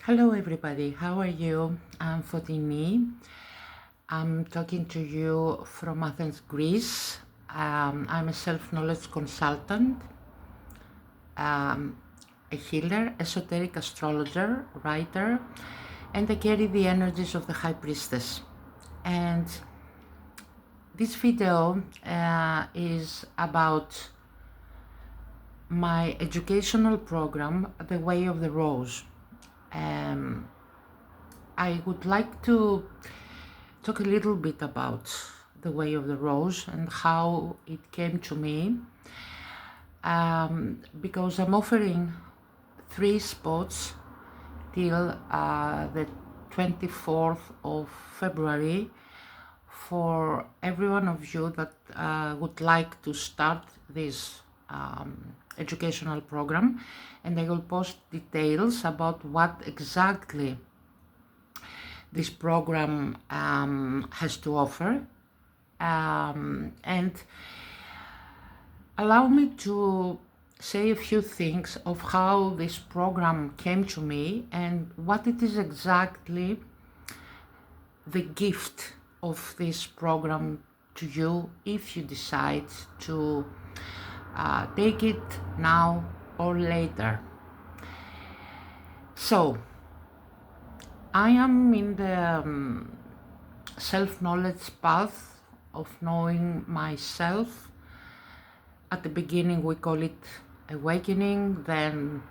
Hello everybody, how are you? I'm Fotini. I'm talking to you from Athens, Greece. I'm a self-knowledge consultant, um, a healer, esoteric astrologer, writer, and I carry the energies of the High Priestess. And this video is about my educational program, The Way of the Rose. I would like to talk a little bit about the Way of the Rose and how it came to me, because I'm offering 3 spots till the 24th of February for every one of you that would like to start this educational program, and I will post details about what exactly this program has to offer, and allow me to say a few things of how this program came to me and what it is exactly the gift of this program to you if you decide to take it now or later. So I am in the self-knowledge path of knowing myself. At the beginning we call it awakening, then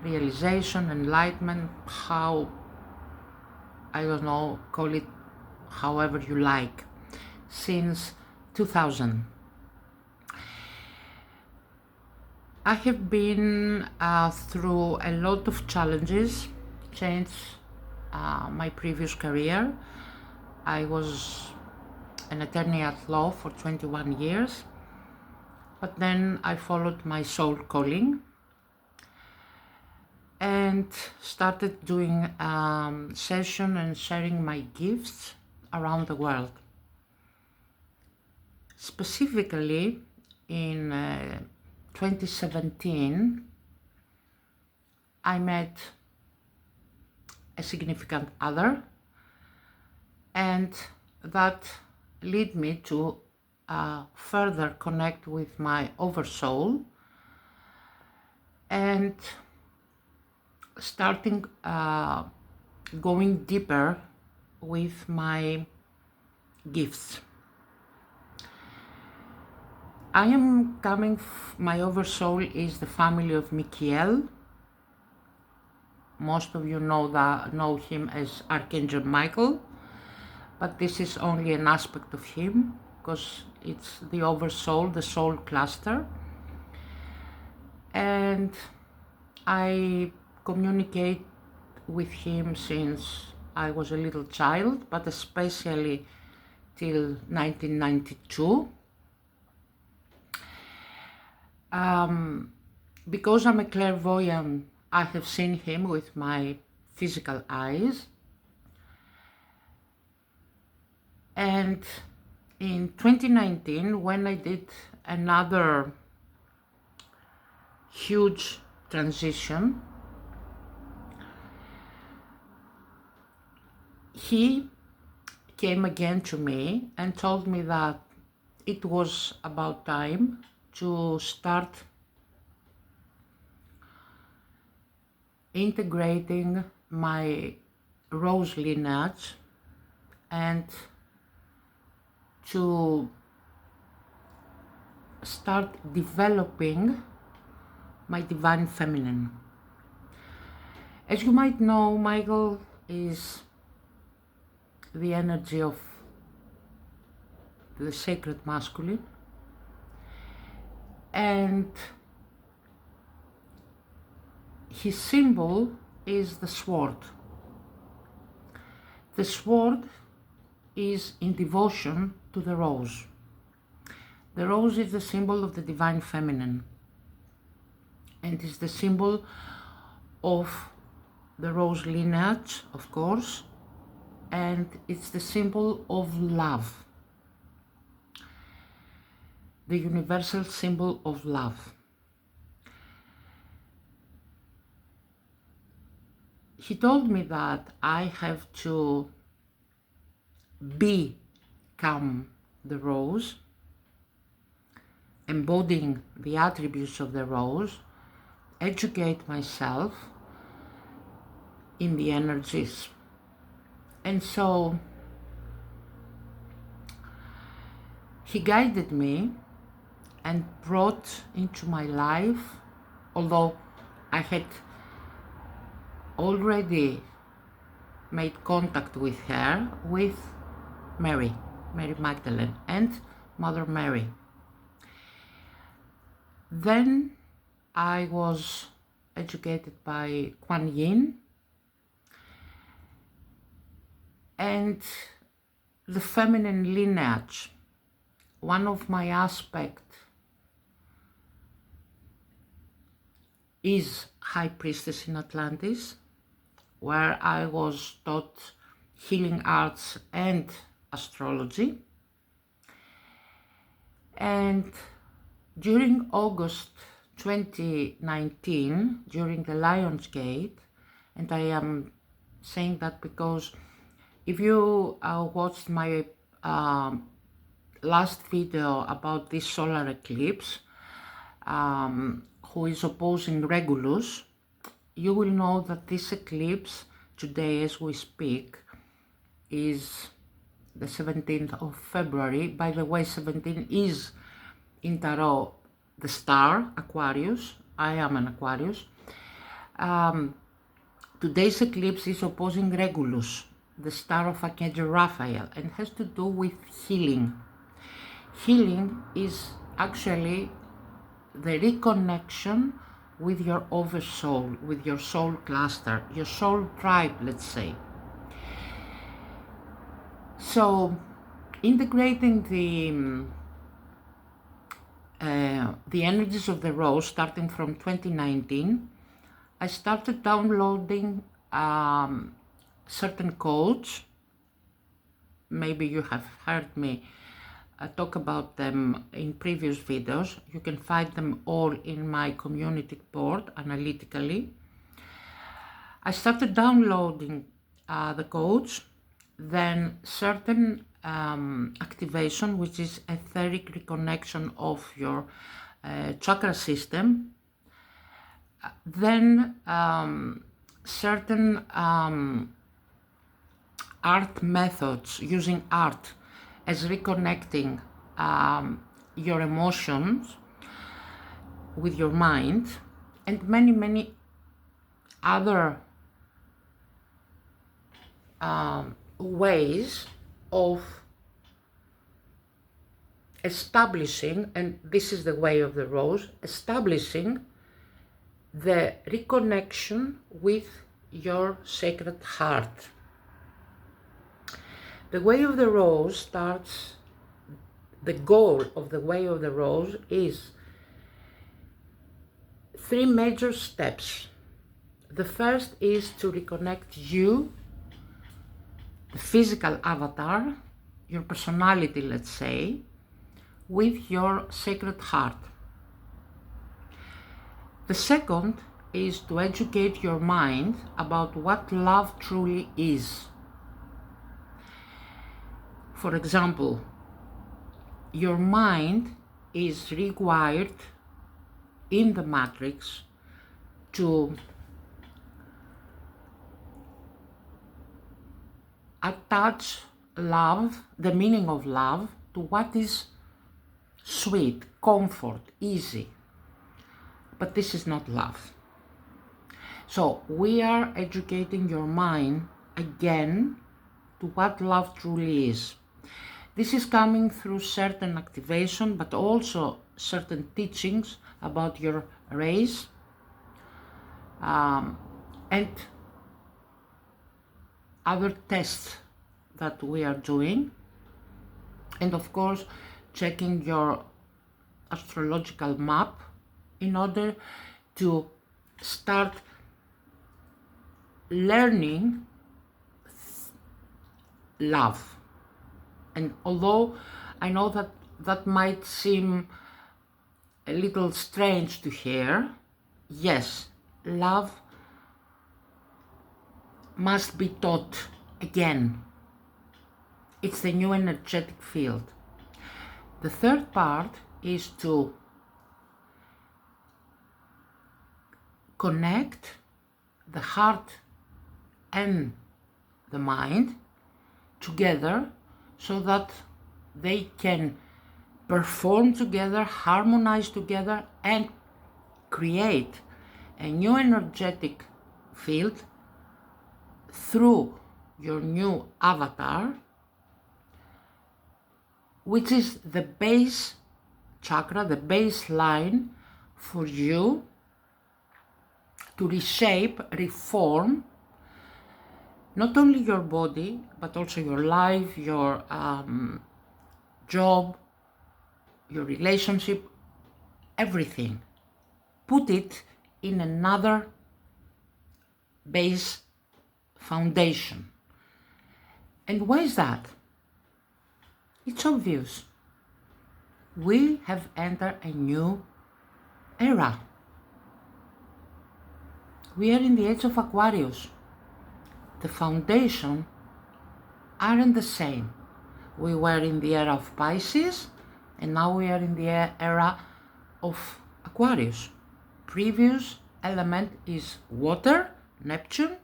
realization, enlightenment, how, I don't know, call it however you like, since 2000. I have been through a lot of challenges, changed my previous career. I was an attorney at law for 21 years, but then I followed my soul calling and started doing session and sharing my gifts around the world. Specifically in 2017, I met a significant other, and that led me to further connect with my oversoul and starting going deeper with my gifts. I am coming, my oversoul is the family of Michael. Most of you know him as Archangel Michael, but this is only an aspect of him because it's the oversoul, the soul cluster. And I communicate with him since I was a little child, but especially till 1992. Because I'm a clairvoyant, I have seen him with my physical eyes. And in 2019, when I did another huge transition, he came again to me and told me that it was about time to start integrating my rose lineage and to start developing my divine feminine. As you might know, Michael is the energy of the sacred masculine, and his symbol is the sword. The sword is in devotion to the rose. The rose is the symbol of the divine feminine and is the symbol of the rose lineage, of course, and it's the symbol of love, the universal symbol of love. he told me that I have to become the rose, embodying the attributes of the rose, educate myself in the energies. And so he guided me and brought into my life, although I had already made contact with her, with Mary Magdalene and Mother Mary. Then I was educated by Kuan Yin, and the feminine lineage. One of my aspects is High Priestess in Atlantis, where I was taught healing arts and astrology. And during August 2019, during the Lionsgate, and I am saying that because if you watched my last video about this solar eclipse, who is opposing Regulus, you will know that this eclipse today as we speak is the 17th of February. By the way, 17 is in Tarot the star, Aquarius. I am an Aquarius. Today's eclipse is opposing Regulus, the star of Archangel Raphael, and has to do with healing. Healing is actually the reconnection with your oversoul, with your soul cluster, your soul tribe, let's say. So, integrating the energies of the rose starting from 2019, I started downloading certain codes. Maybe you have heard me talk about them in previous videos. You can find them all in my community board analytically. I started downloading the codes, then certain activation, which is etheric reconnection of your chakra system, then certain art methods, using art as reconnecting your emotions with your mind, and many other ways of establishing, and this is the way of the rose, establishing the reconnection with your sacred heart. The way of the rose starts, the goal of the way of the rose is 3 major steps. The first is to reconnect you, the physical avatar, your personality, let's say, with your sacred heart. The second is to educate your mind about what love truly is. For example, your mind is rewired in the matrix to attach love, the meaning of love, to what is sweet, comfort, easy. But this is not love. So we are educating your mind again to what love truly is. This is coming through certain activation, but also certain teachings about your race, and other tests that we are doing, and of course checking your astrological map in order to start learning love. And although I know that that might seem a little strange to hear, yes, love must be taught again. It's the new energetic field. The third part is to connect the heart and the mind together so that they can perform together, harmonize together, and create a new energetic field through your new avatar, which is the base chakra, the baseline for you to reshape, reform, not only your body, but also your life, your job, your relationship, everything. Put it in another base foundation. And why is that? It's obvious. We have entered a new era. We are in the age of Aquarius. The foundation aren't the same. We were in the era of Pisces, and now we are in the era of Aquarius. Previous element is water, Neptune.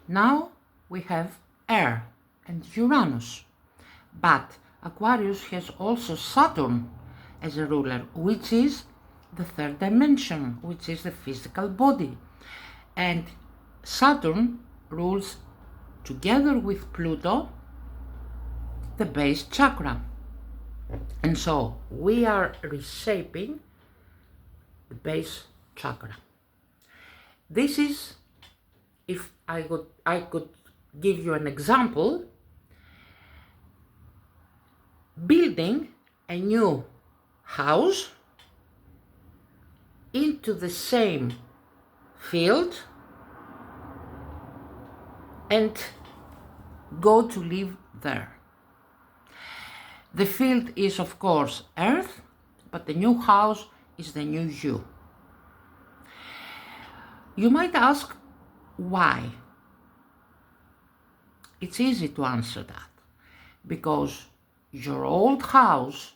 Now we have air and Uranus. But Aquarius has also Saturn as a ruler, which is the third dimension, which is the physical body. And Saturn rules, together with Pluto, the base chakra. And so we are reshaping the base chakra. This is, if I could give you an example, building a new house into the same field and go to live there. The field is, of course, Earth, but the new house is the new you. You might ask why. It's easy to answer that, because your old house,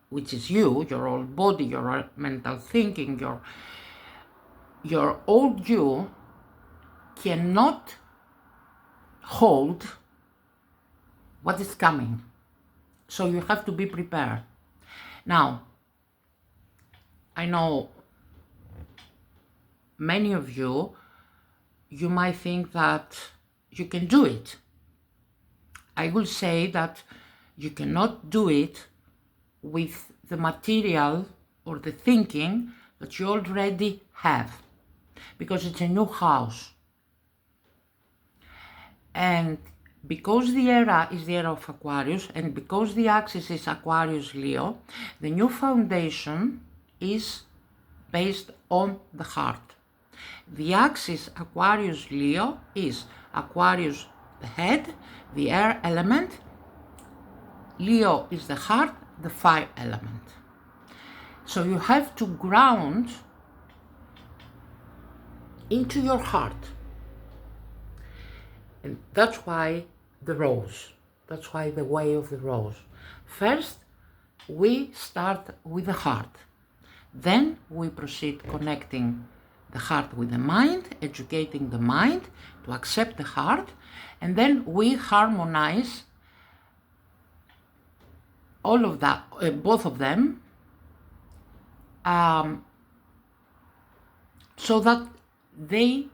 which is you, your old body, your mental thinking, your old you cannot hold what is coming. So you have to be prepared. Now, I know many of you might think that you can do it. I will say that you cannot do it with the material or the thinking that you already have, because it's a new house. And because the era is the era of Aquarius, and because the axis is Aquarius-Leo, the new foundation is based on the heart. The axis Aquarius-Leo is Aquarius, the head, the air element, Leo is the heart, the fire element. So you have to ground into your heart. And that's why the rose, that's why the way of the rose. First, we start with the heart. Then we proceed connecting the heart with the mind, educating the mind to accept the heart, and then we harmonize all of that, both of them, so that they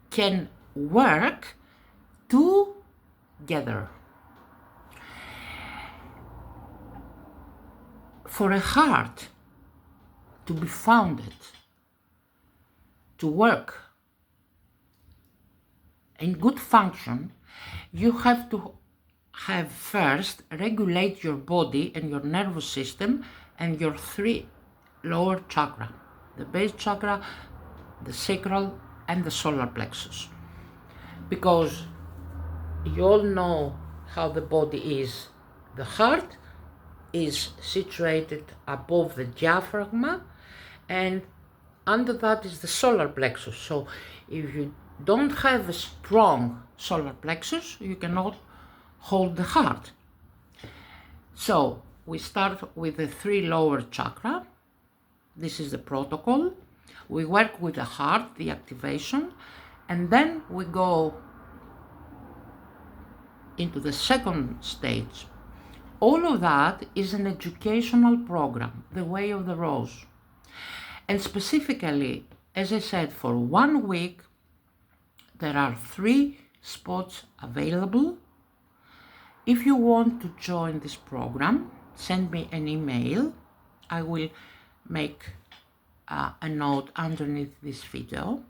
can work together. For a heart to be founded, to work in good function, you have to have first regulate your body and your nervous system and your three lower chakra, the base chakra, the sacral, and the solar plexus. Because you all know how the body is. The heart is situated above the diaphragm, and under that is the solar plexus. So if you don't have a strong solar plexus, you cannot hold the heart. So we start with the 3 lower chakra. This is the protocol. We work with the heart, the activation, and then we go into the second stage. All of that is an educational program, the Way of the Rose. And specifically, as I said, for 1 week, there are 3 spots available. If you want to join this program, send me an email. I will make a note underneath this video.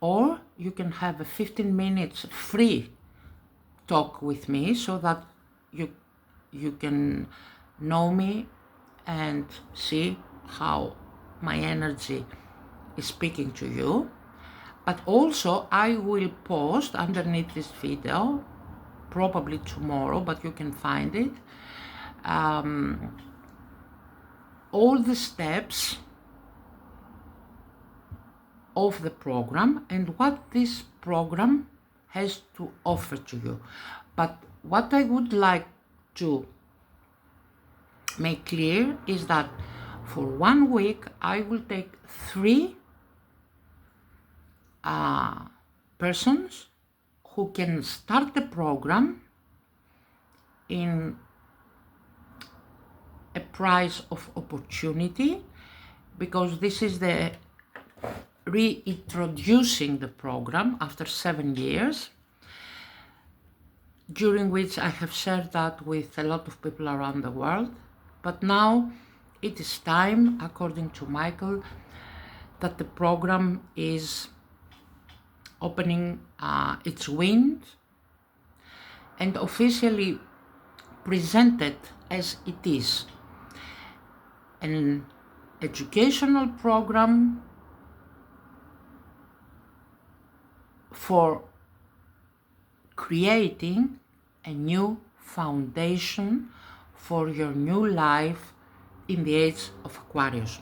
Or you can have a 15 minutes free talk with me so that you can know me and see how my energy is speaking to you. But also I will post underneath this video, probably tomorrow, but you can find it, all the steps of the program and what this program has to offer to you. But what I would like to make clear is that for 1 week I will take 3 persons who can start the program in a price of opportunity, because this is the reintroducing the program after 7 years, during which I have shared that with a lot of people around the world. But now it is time, according to Michael, that the program is opening its wings and officially presented as it is. An educational program for creating a new foundation for your new life in the age of Aquarius.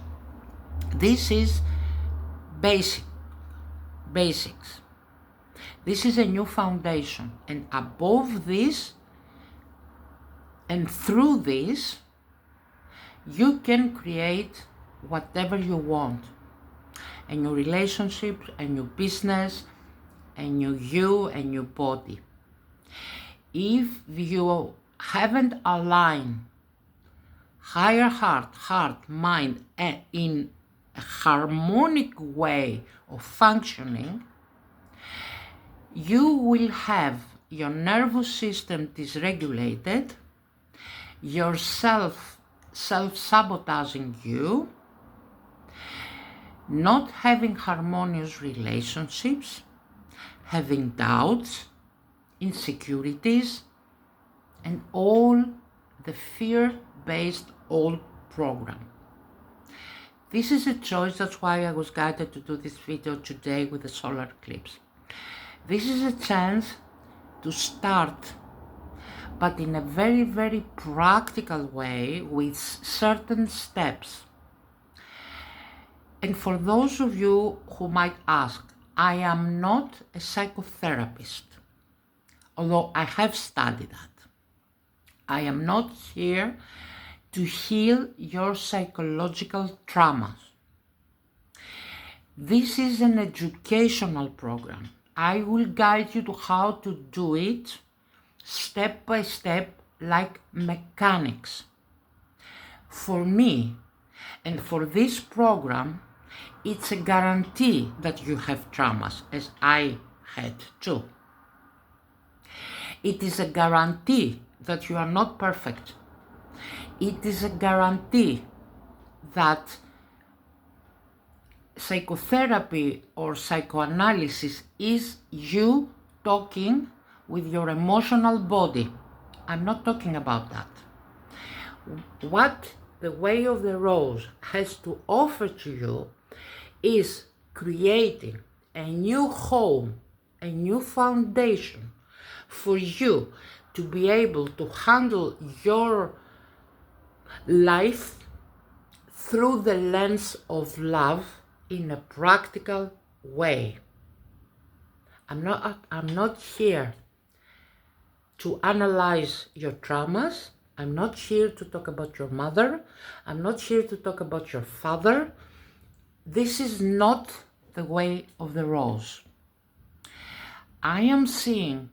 This is basics. This is a new foundation, and above this and through this, you can create whatever you want. A new relationship, a new business, a new you, a new body. If you haven't aligned higher heart, mind in a harmonic way of functioning, you will have your nervous system dysregulated, yourself self-sabotaging you, not having harmonious relationships, having doubts, insecurities, and all the fear-based old program. This is a choice, that's why I was guided to do this video today with the solar eclipse. This is a chance to start, but in a very, very practical way with certain steps. And for those of you who might ask, I am not a psychotherapist, although I have studied that. I am not here to heal your psychological traumas. This is an educational program. I will guide you to how to do it step by step, like mechanics. For me, and for this program, it's a guarantee that you have traumas, as I had too. It is a guarantee that you are not perfect. It is a guarantee that psychotherapy or psychoanalysis is you talking with your emotional body. I'm not talking about that. What the Way of the Rose has to offer to you is creating a new home, a new foundation for you to be able to handle your life through the lens of love in a practical way. I'm not here to analyze your traumas. I'm not here to talk about your mother. I'm not here to talk about your father. This is not the way of the rose. I am seeing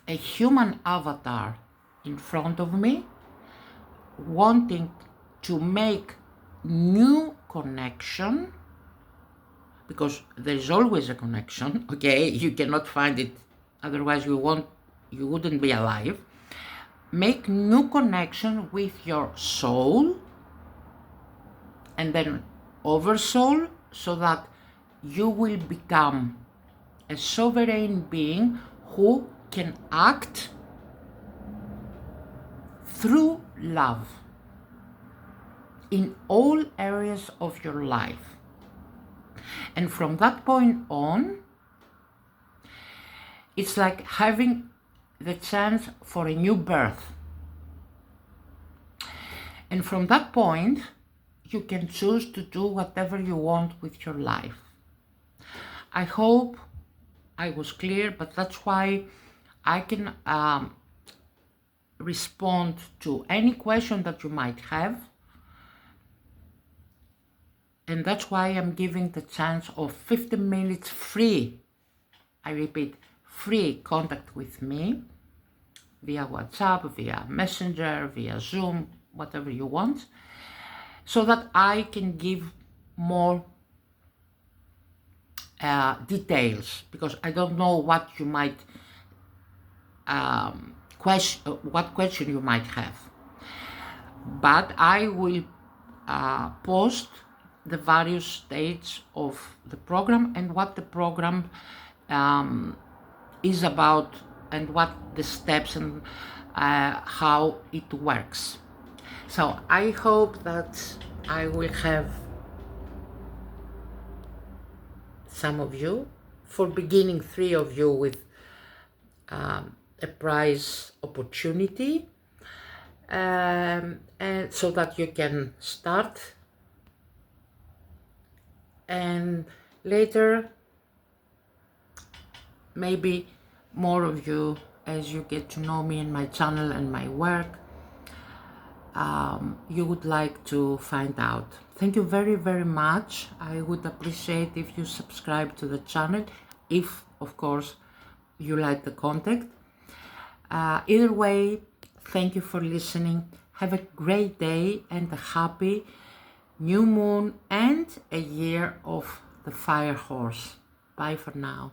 a human avatar in front of me, wanting to make new connection, because there is always a connection, okay? You cannot find it, otherwise you wouldn't be alive. Make new connection with your soul and then oversoul, so that you will become a sovereign being who can act through love in all areas of your life. And from that point on, it's like having the chance for a new birth. And from that point, you can choose to do whatever you want with your life. I hope I was clear, but that's why I can respond to any question that you might have. And that's why I'm giving the chance of 15 minutes free, I repeat, free contact with me via WhatsApp, via Messenger, via Zoom, whatever you want, so that I can give more details, because I don't know what you might what question you might have, but I will post the various stages of the program and what the program is about and what the steps and how it works. So I hope that I will have some of you, for beginning 3 of you, with a prize opportunity, and so that you can start, and later maybe more of you, as you get to know me and my channel and my work, you would like to find out. Thank you very, very much. I would appreciate if you subscribe to the channel, if of course you like the content. Either way, thank you for listening. Have a great day and a happy new moon and a year of the fire horse. Bye for now.